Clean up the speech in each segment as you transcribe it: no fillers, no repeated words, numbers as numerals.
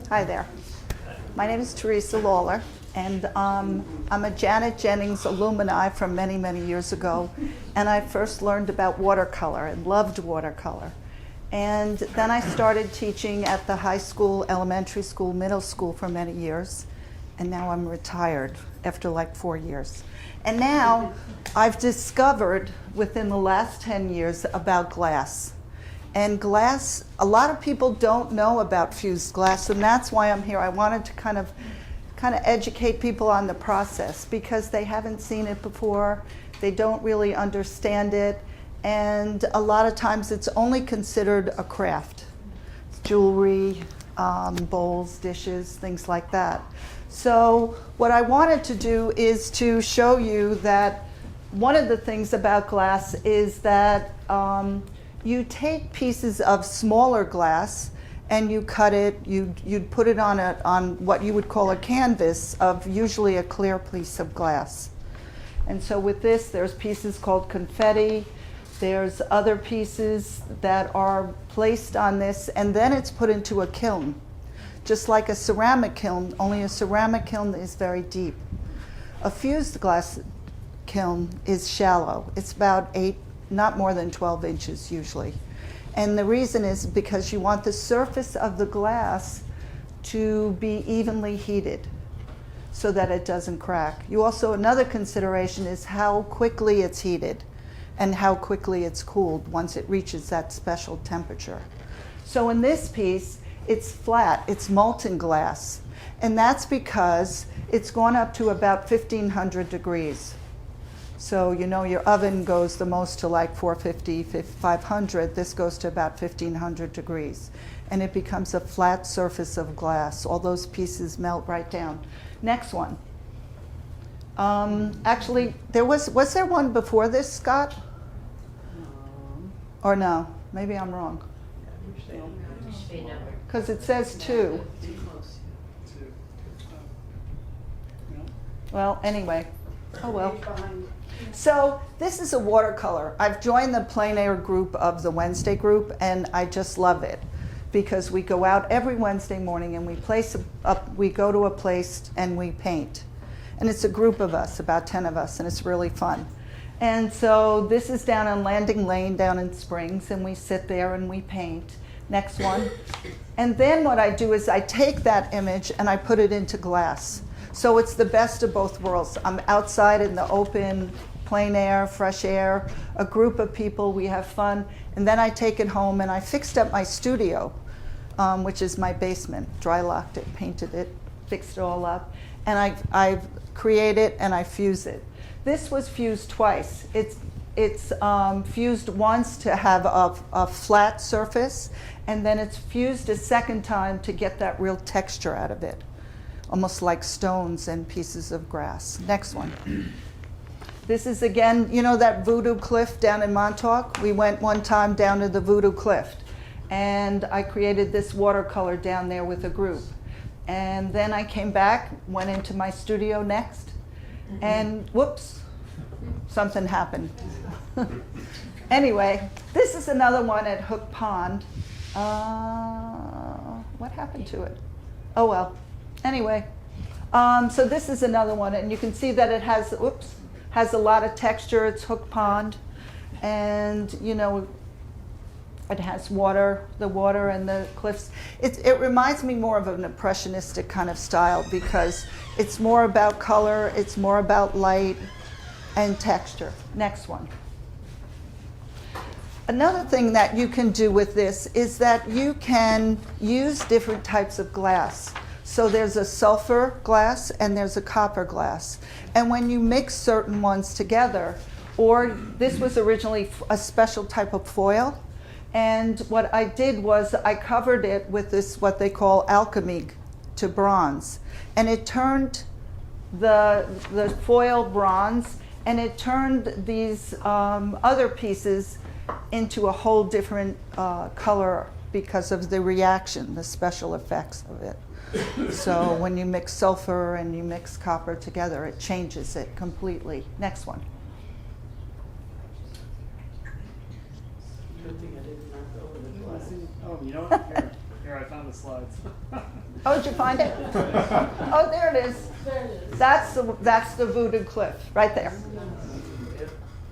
Hi there. My name is Theresa Lawler, and I'm a Janet Jennings alumni from many, many years ago. And I first learned about watercolor and loved watercolor. And then I started teaching at the high school, elementary school, middle school for many years. And now I'm retired after like 4 years. And now I've discovered within the last 10 years about glass. And glass, a lot of people don't know about fused glass, and that's why I'm here. I wanted to kind of educate people on the process because they haven't seen it before, they don't really understand it, and a lot of times it's only considered a craft. Jewelry, bowls, dishes, things like that. So what I wanted to do is to show you that one of the things about glass is that you take pieces of smaller glass and you cut it, you'd put it on what you would call a canvas of usually a clear piece of glass. And so with this, there's pieces called confetti, there's other pieces that are placed on this, and then it's put into a kiln. Just like a ceramic kiln, only a ceramic kiln is very deep. A fused glass kiln is shallow. It's about 8, not more than 12 inches usually. And the reason is because you want the surface of the glass to be evenly heated so that it doesn't crack. You also, another consideration is how quickly it's heated and how quickly it's cooled once it reaches that special temperature. So in this piece, it's flat, it's molten glass. And that's because it's gone up to about 1500 degrees. So you know your oven goes the most to like 450, 500. This goes to about 1500 degrees. And it becomes a flat surface of glass. All those pieces melt right down. Next one. Actually, was there one before this, Scott? Or no? Maybe I'm wrong. Because it says 2. Well, anyway. Oh well. So this is a watercolor. I've joined the plein air group of the Wednesday group, and I just love it because we go out every Wednesday morning and we go to a place and we paint. And it's a group of us, about 10 of us, and it's really fun. And so this is down on Landing Lane down in Springs, and we sit there and we paint. Next one. And then what I do is I take that image and I put it into glass. So it's the best of both worlds. I'm outside in the open, plein air, fresh air, a group of people, we have fun, and then I take it home and I fixed up my studio, which is my basement. Dry locked it, painted it, fixed it all up, and I create it and I fuse it. This was fused twice. It's fused once to have a flat surface, and then it's fused a second time to get that real texture out of it, almost like stones and pieces of grass. Next one. This is again, you know that Voodoo Cliff down in Montauk? We went one time down to the Voodoo Cliff, and I created this watercolor down there with a group. And then I came back, went into my studio next, and whoops, something happened. Anyway, this is another one at Hook Pond. What happened to it? Oh well. Anyway, so this is another one, and you can see that it has a lot of texture. It's Hook Pond, and you know, it has water, the water and the cliffs. It reminds me more of an impressionistic kind of style because it's more about color, it's more about light and texture. Next one. Another thing that you can do with this is that you can use different types of glass. So there's a sulfur glass and there's a copper glass. And when you mix certain ones together, or this was originally a special type of foil, and what I did was I covered it with this, what they call alchemy to bronze. And it turned the foil bronze, and it turned these other pieces into a whole different color because of the reaction, the special effects of it. So when you mix sulfur and you mix copper together, it changes it completely. Next one. Good thing I didn't knock over the glass. Oh, you know what? Here. Here, I found the slides. Oh, did you find it? Oh, there it is. That's the Voodoo Cliff, right there.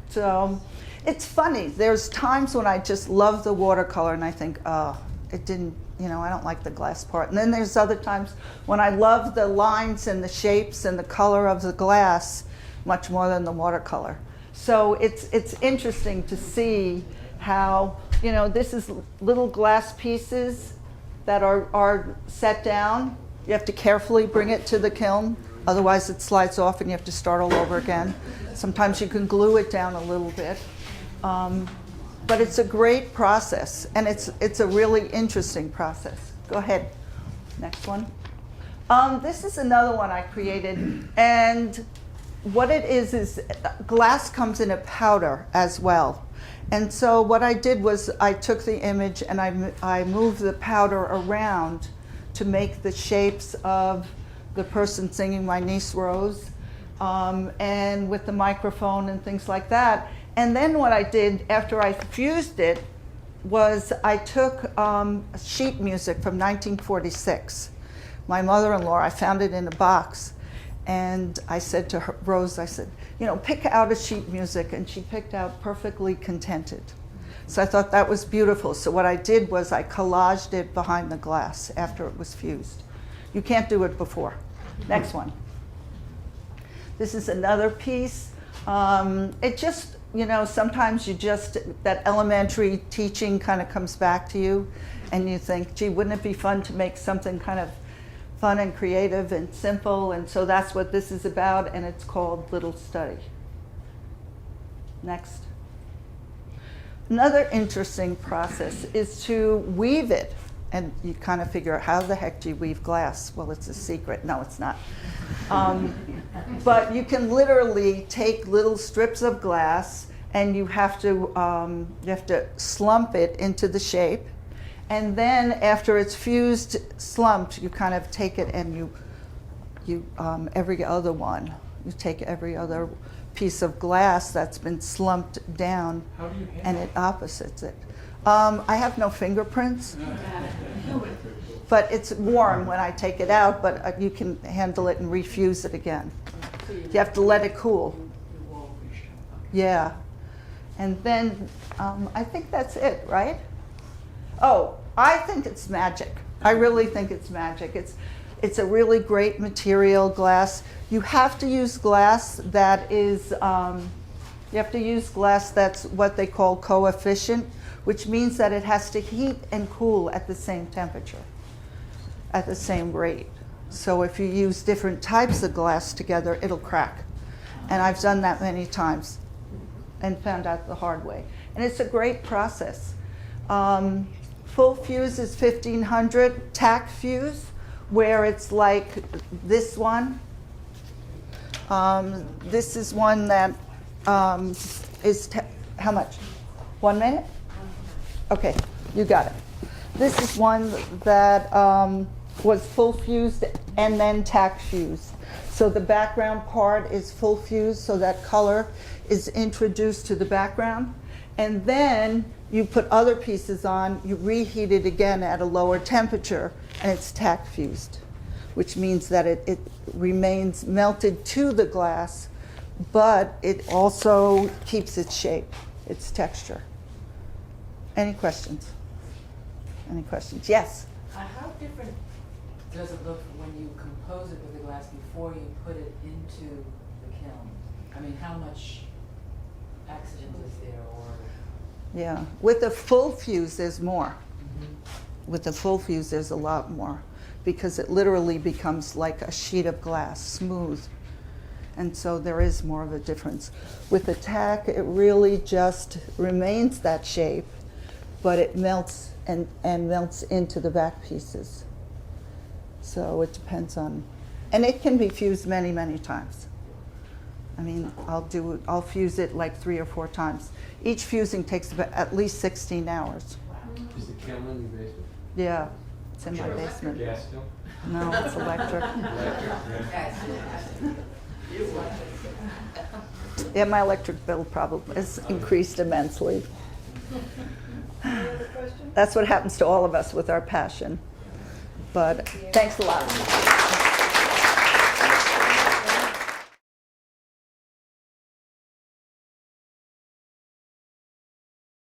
So, it's funny. There's times when I just love the watercolor and I think, oh, it didn't, I don't like the glass part. And then there's other times when I love the lines and the shapes and the color of the glass much more than the watercolor. So it's interesting to see how, this is little glass pieces that are set down. You have to carefully bring it to the kiln, otherwise it slides off and you have to start all over again. Sometimes you can glue it down a little bit. But it's a great process, and it's a really interesting process. Go ahead, next one. This is another one I created, and what it is glass comes in a powder as well. And so what I did was I took the image and I moved the powder around to make the shapes of the person singing My Niece Rose, and with the microphone and things like that. And then what I did after I fused it was I took sheet music from 1946. My mother-in-law, I found it in a box. And I said to her, Rose, I said, pick out a sheet music. And she picked out Perfectly Contented. So I thought that was beautiful. So what I did was I collaged it behind the glass after it was fused. You can't do it before. Next one. This is another piece. It just, sometimes that elementary teaching kind of comes back to you and you think, gee, wouldn't it be fun to make something kind of fun and creative and simple? And so that's what this is about, and it's called Little Study. Next. Another interesting process is to weave it. And you kind of figure out, how the heck do you weave glass? Well, it's a secret. No, it's not. But you can literally take little strips of glass, and you have to slump it into the shape. And then after it's fused, slumped, you kind of take it and you every other one. You take every other piece of glass that's been slumped down, and it opposites it. I have no fingerprints, but it's warm when I take it out, but you can handle it and refuse it again. You have to let it cool. Yeah. And then I think that's it, right? Oh, I think it's magic. I really think it's magic. It's a really great material, glass. You have to use glass that is, you have to use glass that's what they call coefficient, which means that it has to heat and cool at the same temperature, at the same rate. So if you use different types of glass together, it'll crack. And I've done that many times and found out the hard way. And it's a great process. Full fuse is 1500. Tack fuse, where it's like this one. This is one that is, how much? 1 minute? Okay, you got it. This is one that was full fused and then tack fused. So the background part is full fused, so that color is introduced to the background. And then you put other pieces on, you reheat it again at a lower temperature, and it's tack fused, which means that it remains melted to the glass, but it also keeps its shape, its texture. Any questions? Any questions? Yes? How different does it look when you compose it with the glass before you put it into the kiln? I mean, how much accident is there, or? Yeah, with the full fuse, there's more. With the full fuse, there's a lot more, because it literally becomes like a sheet of glass, smooth. And so there is more of a difference. With the tack, it really just remains that shape, but it melts and melts into the back pieces. So it depends on, and it can be fused many, many times. I mean, I'll fuse it like 3 or 4 times. Each fusing takes about at least 16 hours. Is the kiln in your basement? Yeah, it's in my basement. Gas kiln? No, it's electric. Yeah, my electric bill probably has increased immensely. Any other questions? That's what happens to all of us with our passion. But thanks a lot.